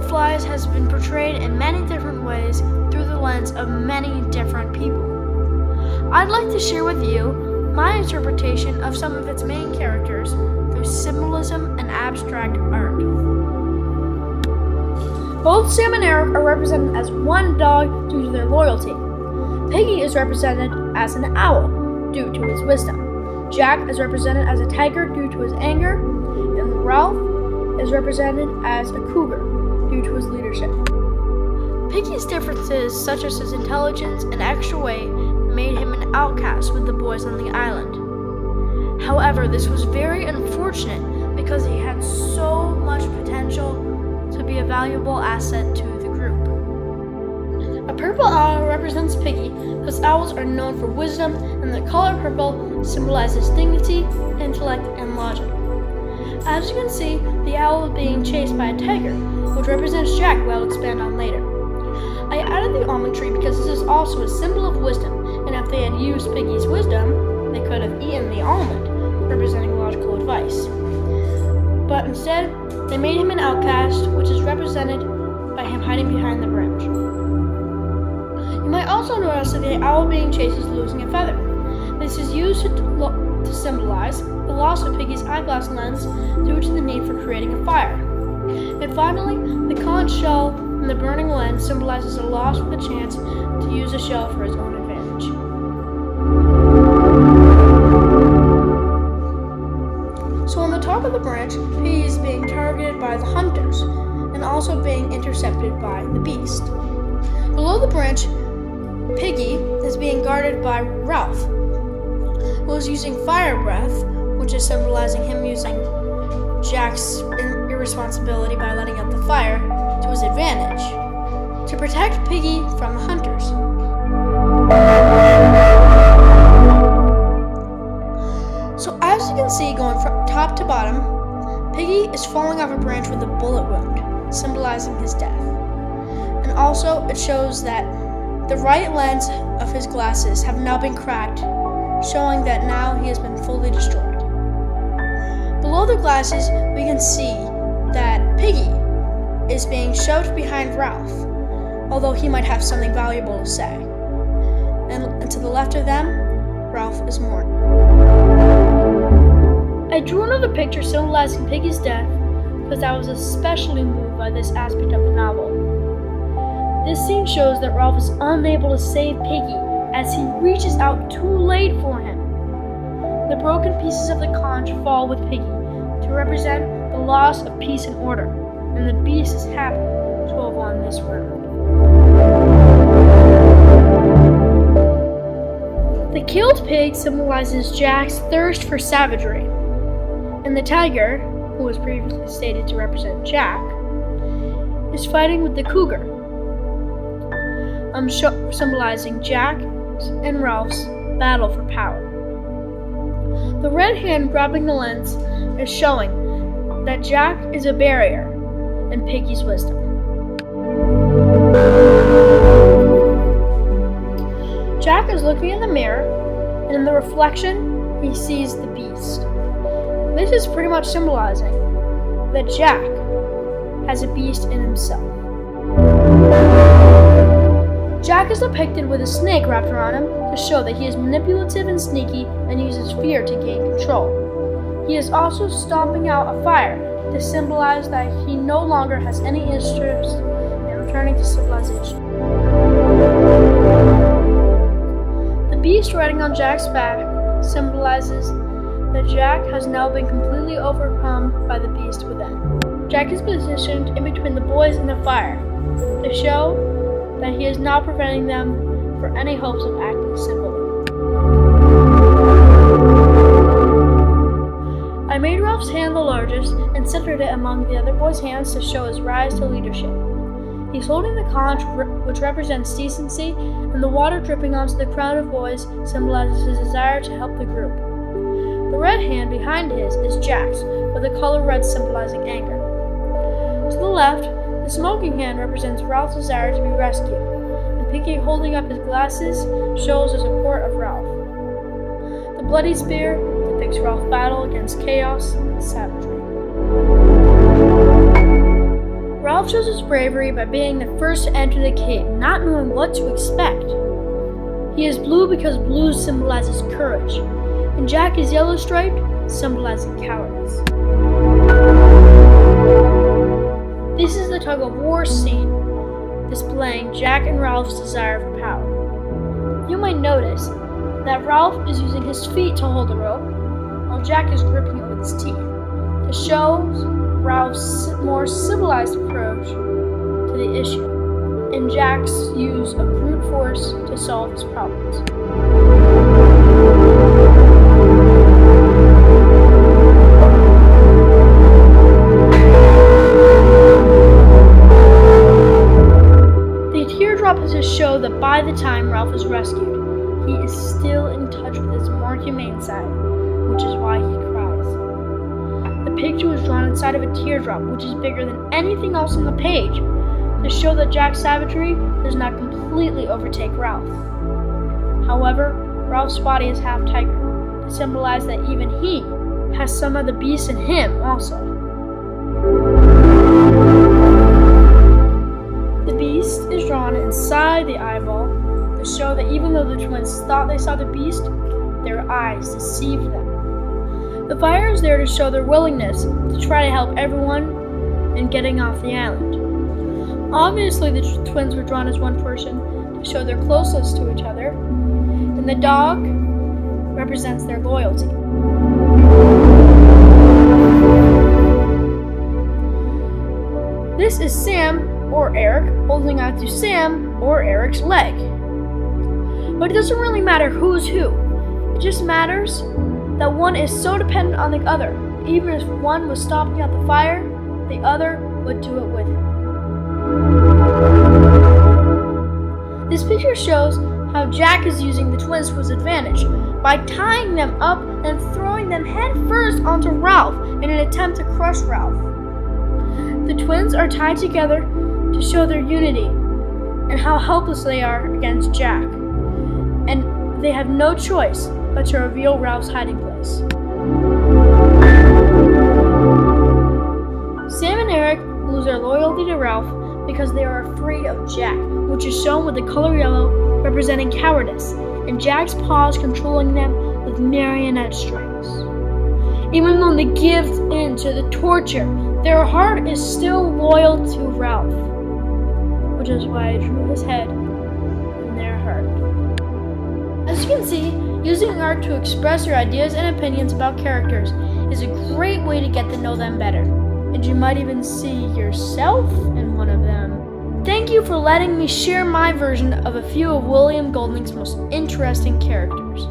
of Flies has been portrayed in many different ways through the lens of many different people. I'd like to share with you my interpretation of some of its main characters through symbolism and abstract art. Both Sam and Eric are represented as one dog due to their loyalty. Piggy is represented as an owl due to his wisdom. Jack is represented as a tiger due to his anger, and Ralph is represented as a cougar due to his leadership. Piggy's differences, such as his intelligence and extra weight, made him an outcast with the boys on the island. However, this was very unfortunate because he had so much potential to be a valuable asset to the group. A purple owl represents Piggy because owls are known for wisdom, and the color purple symbolizes dignity, intellect, and logic. As you can see, the owl is being chased by a tiger, which represents Jack, who I'll expand on later. I added the almond tree because this is also a symbol of wisdom, and if they had used Piggy's wisdom, they could have eaten the almond, representing logical advice. But instead, they made him an outcast, which is represented by him hiding behind the branch. You might also notice that the owl being chased is losing a feather. This is used to symbolize the loss of Piggy's eyeglass lens due to the need for creating a fire. And finally, the conch shell in the burning lens symbolizes a loss of the chance to use the shell for his own advantage. So on the top of the branch, Piggy is being targeted by the hunters and also being intercepted by the beast. Below the branch, Piggy is being guarded by Ralph, who is using fire breath, which is symbolizing him using Jack's irresponsibility by letting out the fire to his advantage, to protect Piggy from the hunters. So as you can see, going from top to bottom, Piggy is falling off a branch with a bullet wound, symbolizing his death. And also, it shows that the right lens of his glasses have now been cracked, showing that now he has been fully destroyed. Below the glasses, we can see that Piggy is being shoved behind Ralph, although he might have something valuable to say. And to the left of them, Ralph is mourning. I drew another picture symbolizing Piggy's death because I was especially moved by this aspect of the novel. This scene shows that Ralph is unable to save Piggy as he reaches out too late for him. The broken pieces of the conch fall with Piggy to represent the loss of peace and order, and the beast is happy to have won this round. The killed pig symbolizes Jack's thirst for savagery, and the tiger, who was previously stated to represent Jack, is fighting with the cougar, symbolizing Jack and Ralph's battle for power. The red hand grabbing the lens is showing that Jack is a barrier and Piggy's wisdom. Jack is looking in the mirror, and in the reflection, he sees the beast. This is pretty much symbolizing that Jack has a beast in himself. Jack is depicted with a snake wrapped around him to show that he is manipulative and sneaky and uses fear to gain control. He is also stomping out a fire to symbolize that he no longer has any interest in returning to civilization. The beast riding on Jack's back symbolizes that Jack has now been completely overcome by the beast within. Jack is positioned in between the boys and the fire to show that he is now preventing them for any hopes of acting civilly. I made Ralph's hand the largest and centered it among the other boys' hands to show his rise to leadership. He's holding the conch, which represents decency, and the water dripping onto the crowd of boys symbolizes his desire to help the group. The red hand behind his is Jack's, with the color red symbolizing anger. To the left, the smoking hand represents Ralph's desire to be rescued, and Piggy holding up his glasses shows the support of Ralph. The bloody spear depicts Ralph's battle against chaos and savagery. Ralph Ralph shows his bravery by being the first to enter the cave, not knowing what to expect. He is blue because blue symbolizes courage, and Jack is yellow striped, symbolizing cowardice. This is the tug-of-war scene, displaying Jack and Ralph's desire for power. You might notice that Ralph is using his feet to hold the rope, while Jack is gripping it with his teeth. This shows Ralph's more civilized approach to the issue, and Jack's use of brute force to solve his problems. The teardrop is to show that by the time Ralph is rescued, he is still in touch with his more humane side, which is why he cries. The picture was drawn inside of a teardrop, which is bigger than anything else on the page, to show that Jack's savagery does not completely overtake Ralph. However, Ralph's body is half tiger, to symbolize that even he has some of the beast in him also. The beast is drawn inside the eyeball to show that even though the twins thought they saw the beast, their eyes deceived them. The fire is there to show their willingness to try to help everyone in getting off the island. Obviously, the twins were drawn as one person to show their closeness to each other, and the dog represents their loyalty. This is Sam or Eric holding on to Sam or Eric's leg. But it doesn't really matter who's who. It just matters that one is so dependent on the other. Even if one was stomping out the fire, the other would do it with him. This picture shows how Jack is using the twins to his advantage by tying them up and throwing them head first onto Ralph in an attempt to crush Ralph. The twins are tied together to show their unity and how helpless they are against Jack. And they have no choice but to reveal Ralph's hiding place. Sam and Eric lose their loyalty to Ralph because they are afraid of Jack, which is shown with the color yellow representing cowardice, and Jack's paws controlling them with marionette strings. Even though they give in to the torture, their heart is still loyal to Ralph, which is why I drew his head in their heart. As you can see, using art to express your ideas and opinions about characters is a great way to get to know them better, and you might even see yourself in one of them. Thank you for letting me share my version of a few of William Golding's most interesting characters.